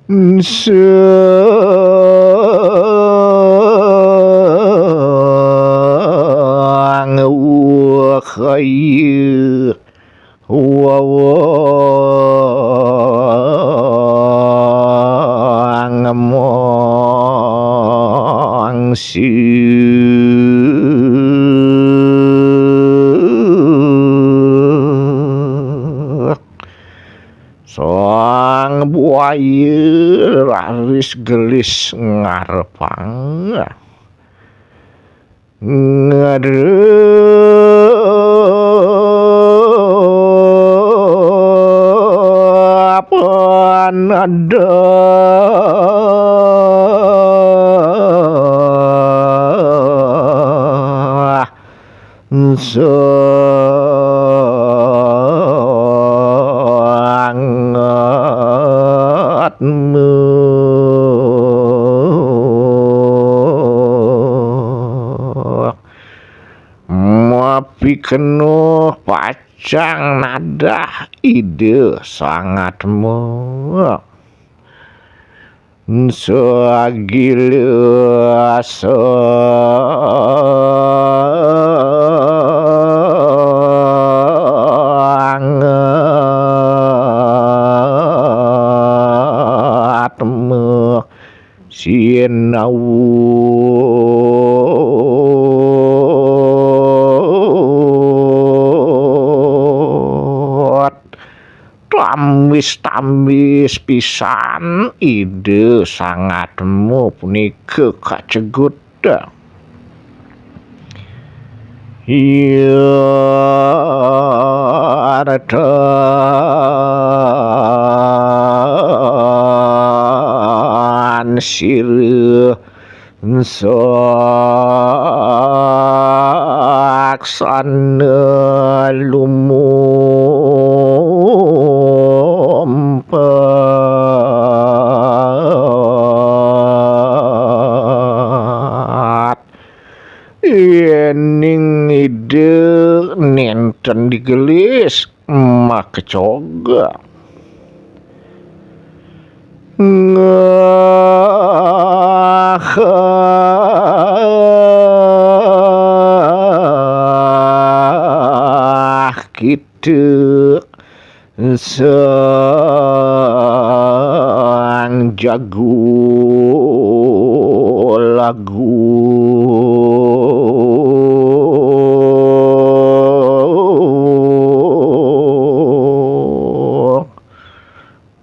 sang kayu wawang mongsi sang buaya raris gelis ngarepang ngadepan ada sangatmu mapi kenuh pacang nada ide sangatmu sagila sangatmu sinau tamis pisan ide sangatmu punika kacegut iya dan sirih saksana lumumpat yening ide nenten digelis mak kecoga gitu sang jago lagu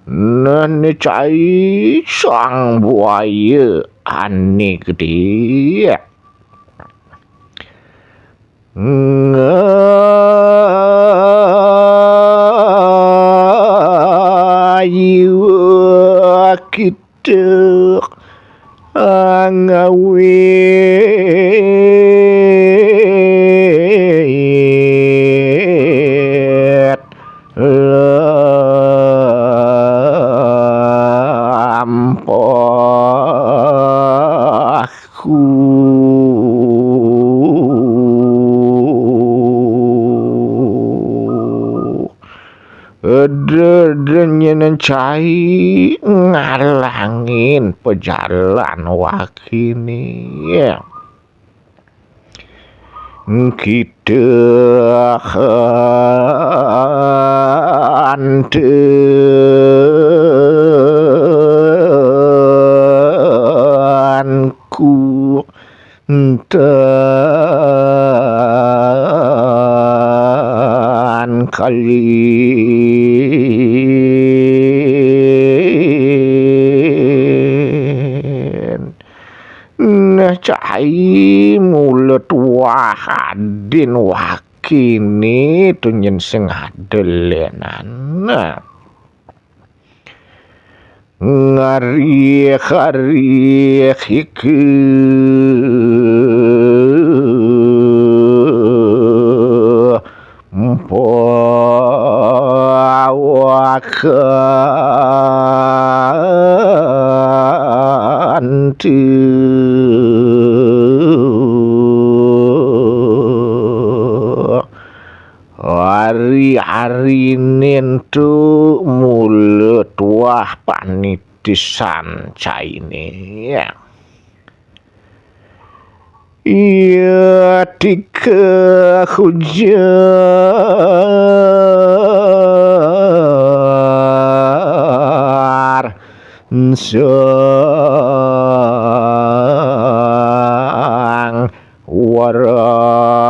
nani cai sang buaya ane gede ngayu kita ngawet lampahku denyenan cai ngalangin pejalan wakini kita hanteanku dan kali nah cai mulut wahadin wakini tunyen sengadelenan ngariak hiku awakan hari-hari nentu mulut wah panit disanca ini ya. Ia tika hujar sang warat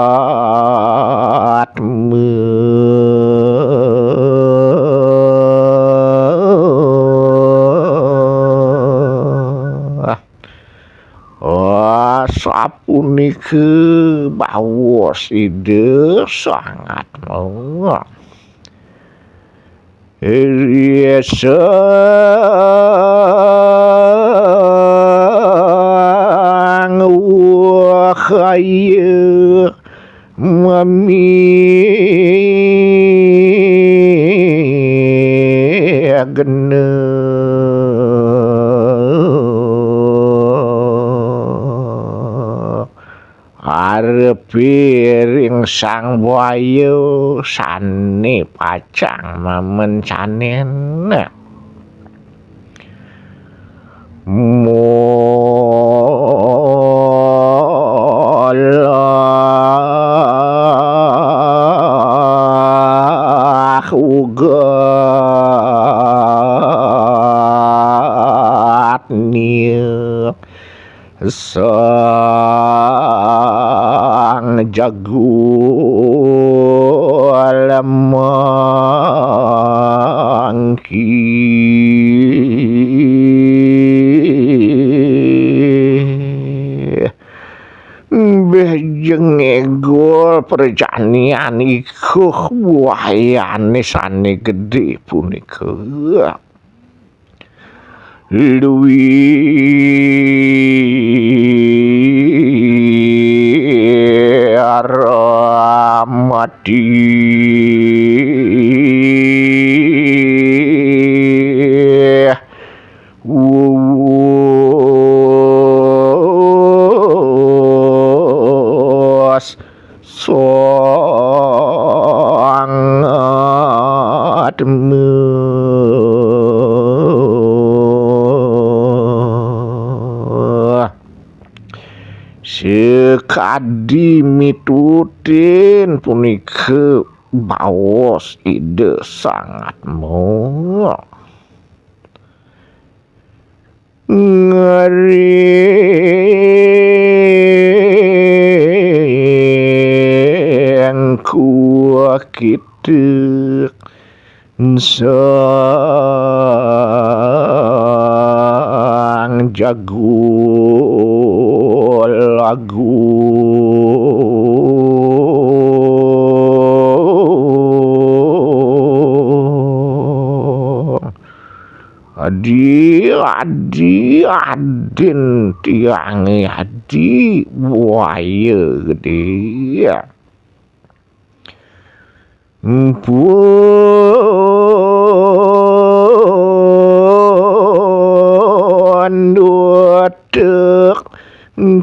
sapunike bawas ide sangat mau sang wahaya mami gene piring sang wayu sane pacang memencanen molah ugat niu sang jago lemangki bejeng egol perjanian ikuh buayane sane gede punika mati sangat sekadi mitutin punika baos ide sangat mo ngeriengku kitek sang jago lagu adin tiang adi buaya gede pun dutek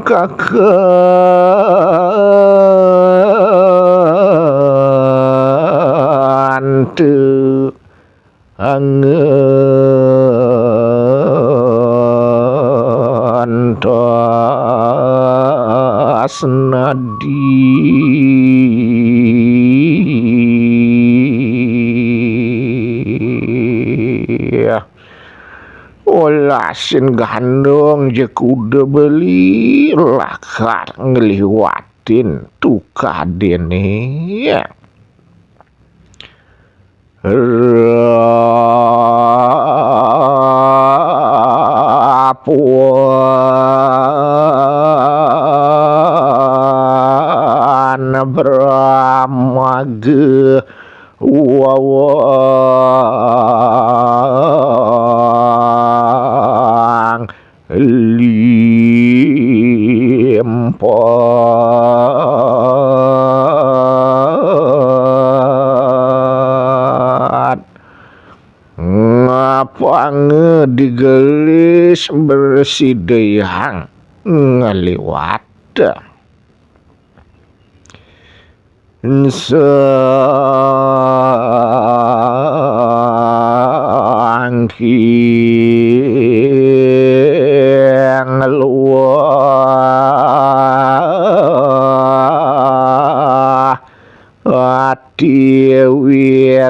kakan te antas nadi olasin gandong je kuda beli lakar ngeliwatin tukadene ya rapuan bramage wawang limpot ngapang digelis bersih deyang ngeliwat sangki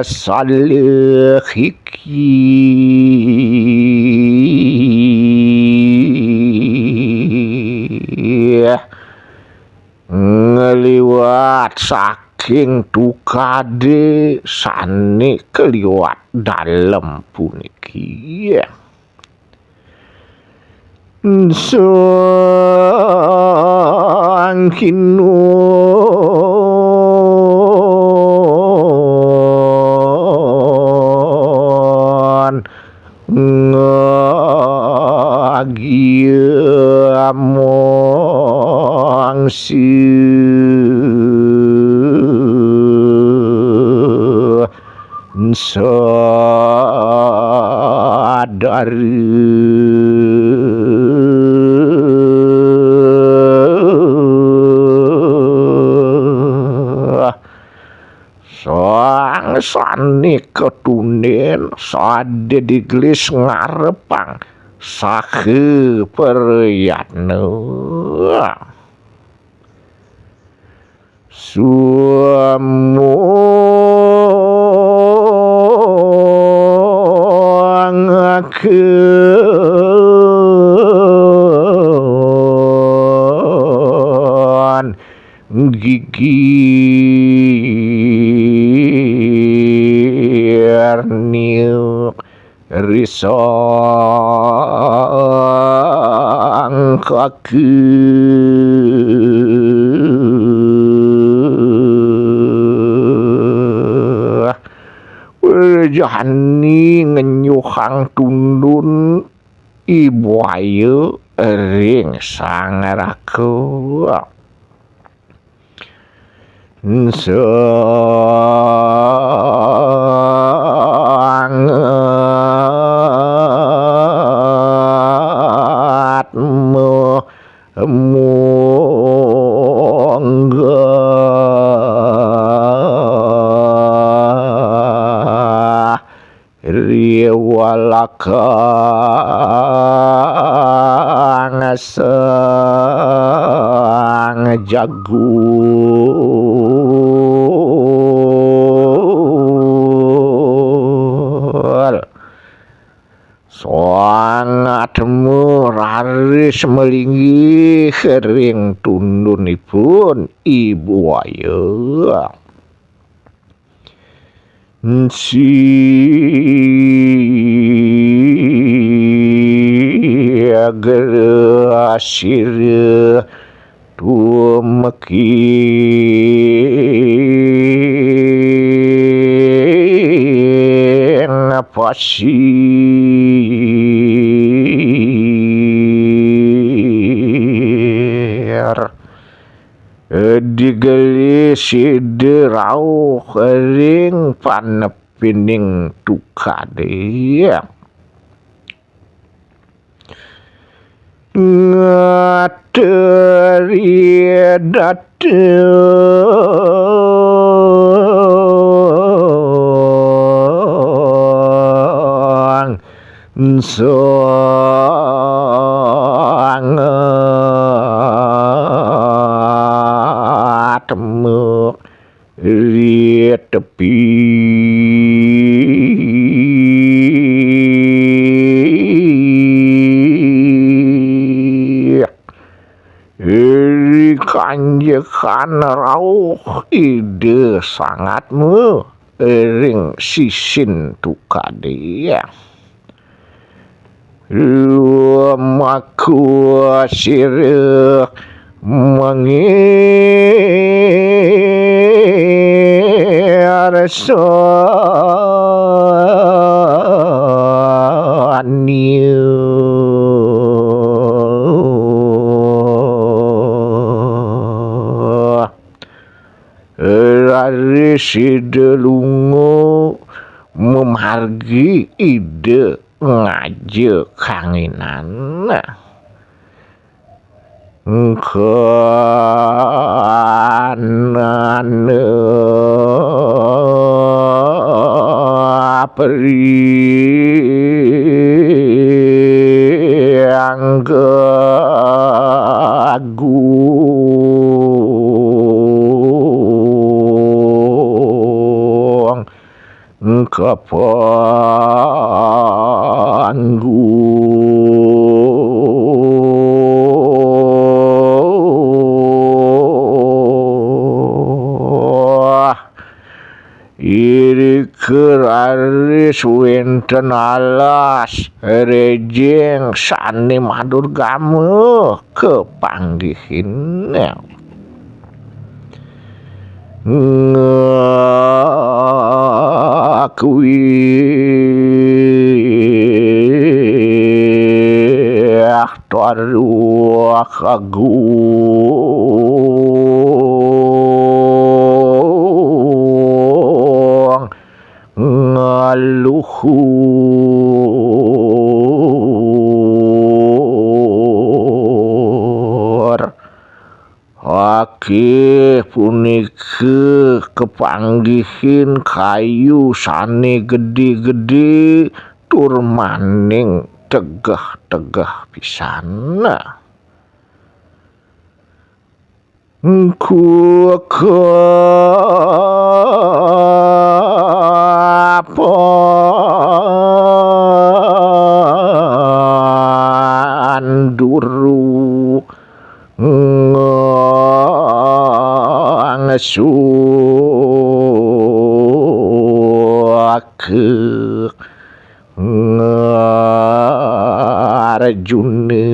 salehiki ngeliwat saking tukade sane keliwat dalem puniki sang kinuan ngagiamong soang sani ketunen sade diglis ngarepang sahe peryatna ngakeun gigir niuk risong kakeun jani ngenyuhang tundun ibu ayu ring sang raka sangat memunggah riwalakang sang jagur sangat muraris melinggi ring tundunipun ibu ayu gerasir tumeki pasir digelis derau ring panepining tukade ngateri dateng sangat di tepi kanjekan rauh ide sangat ring sisin tukade lumaku sirih mangir saniu lari sidelungu memargi ide ngaje kanginan kanan priang gagung iri keraris wenten alas rejeng sane madur game kepanggihin ngakui taru kagung ngaluhur akeh punike kepanggihin kayu sane gede-gede tur maning tegah-tegah pisana engku panduru ngesuake ngarjune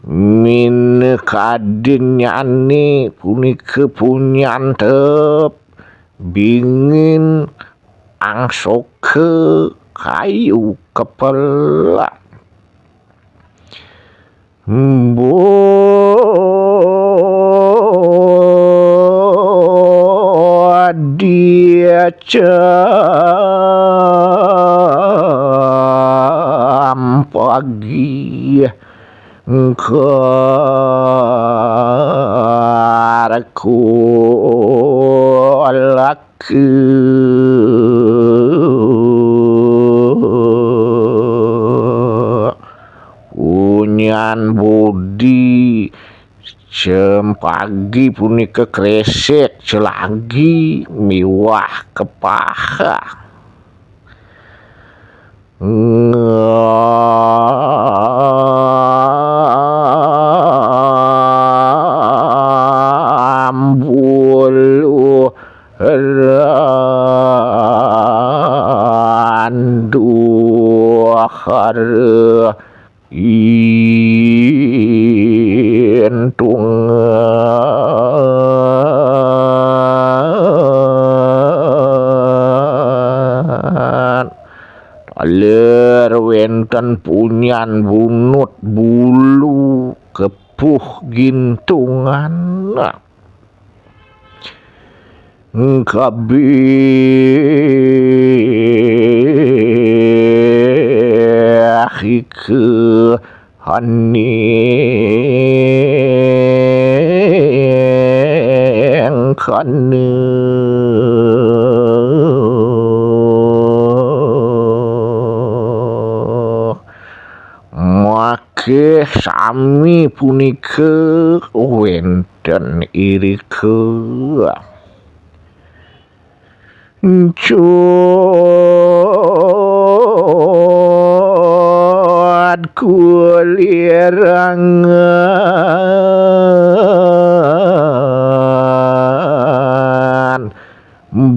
min kadinyane punike punyantep bingin angsoke kayu kepala dia pagi karku laki punyan budi cempagi punika kresek selagi miwah kepaha ambulu randuhar intung taler wenten punyan bunut bulu kepuh gintungan kabeh ke haneng kane make sami punike wenten irike cuad kulirangan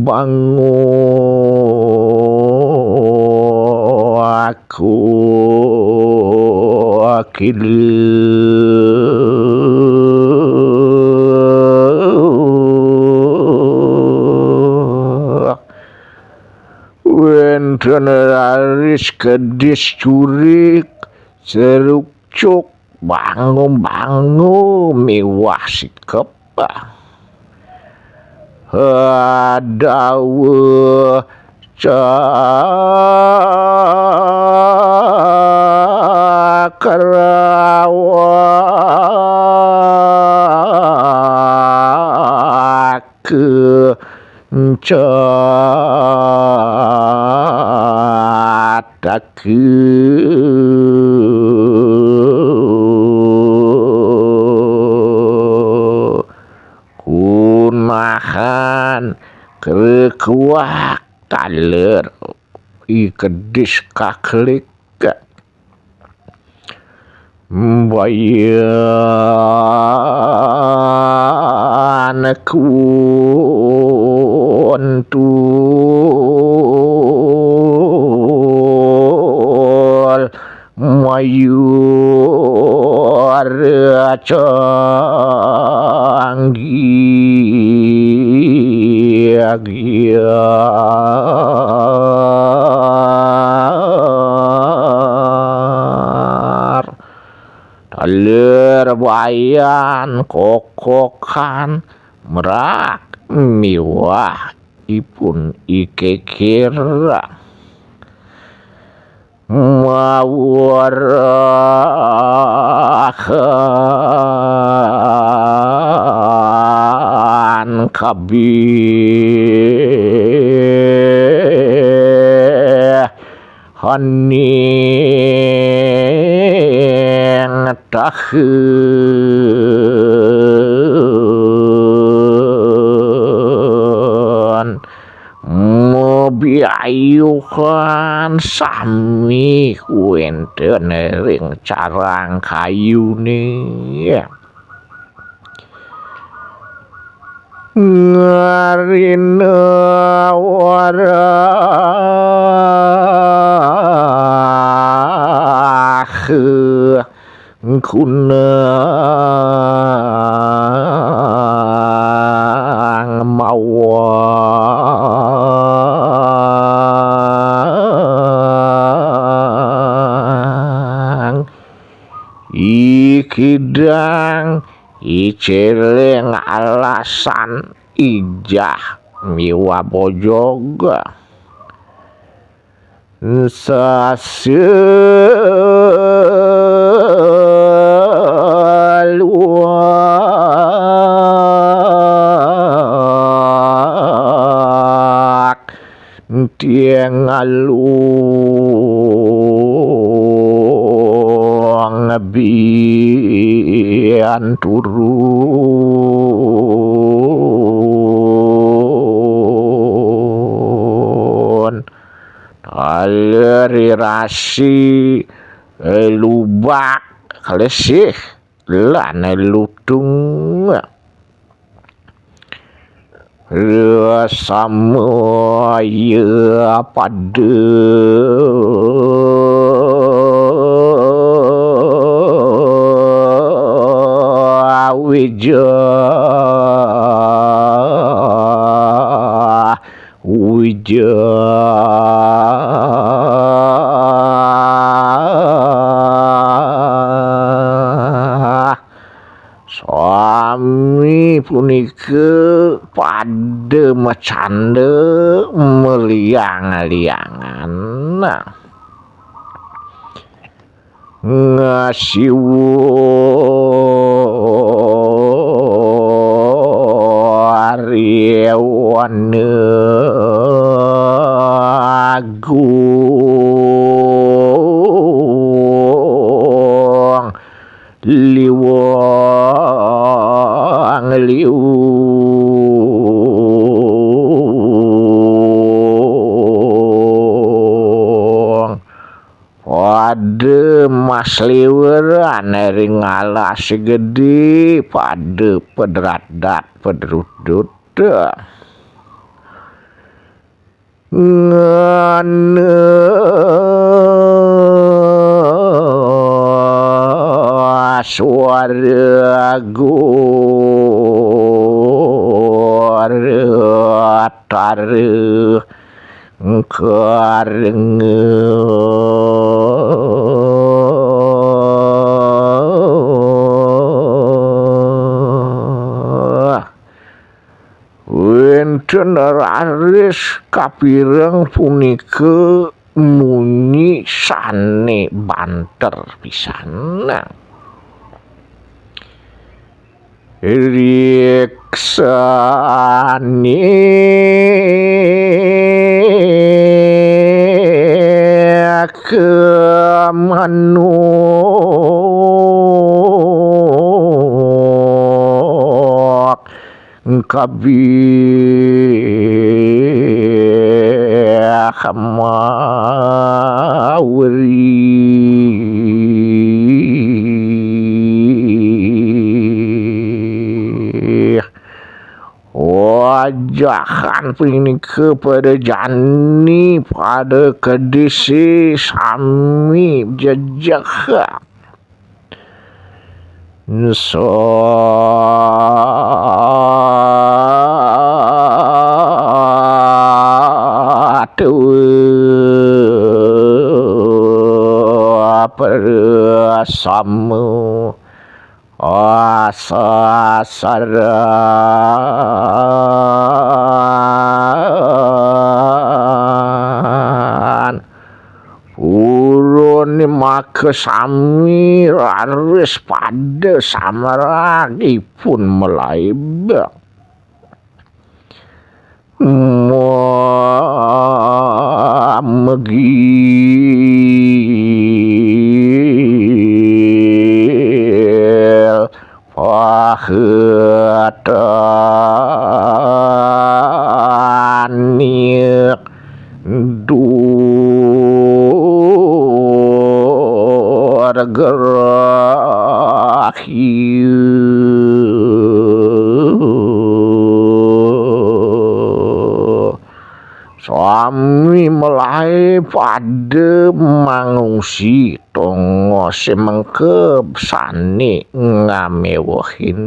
bangun aku wenten raris kedis curik ceruk cuk bangun mewah sikep dawe cakrawak catake wak taler ikedis kaklik bayan kuntul mayur canggih giar taler bayan kokokan merak miwah ipun ikekira mawarakan kabeh haning taheun mobiayuhan sami wenten ring carang kayune ngarina warah kunang mawang ikidang iceleng alasan ijah miwa bojoga saseluak tiang alung bian turun taleri rasi lubak kalesih lan lutung samaya pade wija suami punika pada macande meliang-liangan ngasiwaryawane agung liwang liung pada mas liweran ring alas gede pada pederadat pederut-dut ngane suara gor taruh kareng wenten raris kapireng punika munyi sane banter pisan riksane kemanuk kabeh kamari wajahan ini kepada jani pada kedisi sami jajak so persamu asasaran urun maka sami raris pada samaragipun melaibak megil pahetanik dur gerahiu suami melai pada mangungsi tongo semengkep sani ngamewahin